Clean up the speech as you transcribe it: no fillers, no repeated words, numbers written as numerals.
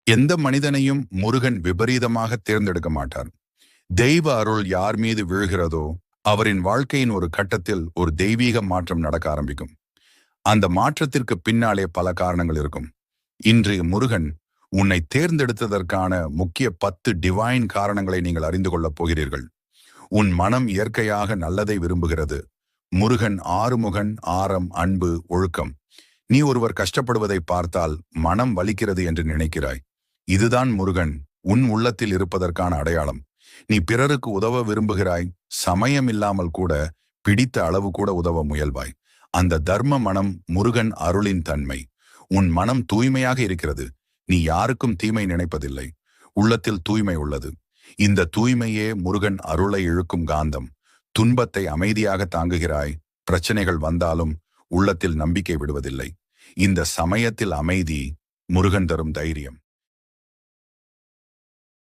எந்த மனிதனையும் முருகன் விபரீதமாக தேர்ந்தெடுக்க மாட்டார். தெய்வ அருள் யார் மீது விழுகிறதோ அவரின் வாழ்க்கையின் ஒரு கட்டத்தில் ஒரு தெய்வீக மாற்றம் நடக்க ஆரம்பிக்கும். அந்த மாற்றத்திற்கு பின்னாலே பல காரணங்கள் இருக்கும். இன்று முருகன் உன்னை தேர்ந்தெடுத்ததற்கான முக்கிய 10 டிவைன் காரணங்களை நீங்கள் அறிந்து கொள்ளப் போகிறீர்கள். உன் மனம் இயற்கையாக நல்லதை விரும்புகிறது. முருகன் ஆறுமுகன், ஆரம், அன்பு, ஒழுக்கம். நீ ஒருவர் கஷ்டப்படுவதை பார்த்தால் மனம் வலிக்கிறது என்று நினைக்கிறாய். இதுதான் முருகன் உன் உள்ளத்தில் இருப்பதற்கான அடையாளம். நீ பிறருக்கு உதவ விரும்புகிறாய், சமயம் இல்லாமல் கூட, பிடித்த அளவு கூட உதவ முயல்வாய். அந்த தர்ம மனம் முருகன் அருளின் தன்மை. உன் மனம் தூய்மையாக இருக்கிறது. நீ யாருக்கும் தீமை நினைப்பதில்லை. உள்ளத்தில் தூய்மை உள்ளது. இந்த தூய்மையே முருகன் அருளை இழுக்கும் காந்தம். துன்பத்தை அமைதியாக தாங்குகிறாய். பிரச்சனைகள் வந்தாலும் உள்ளத்தில் நம்பிக்கை விடுவதில்லை. இந்த சமயத்தில் அமைதி முருகன் தரும் தைரியம்.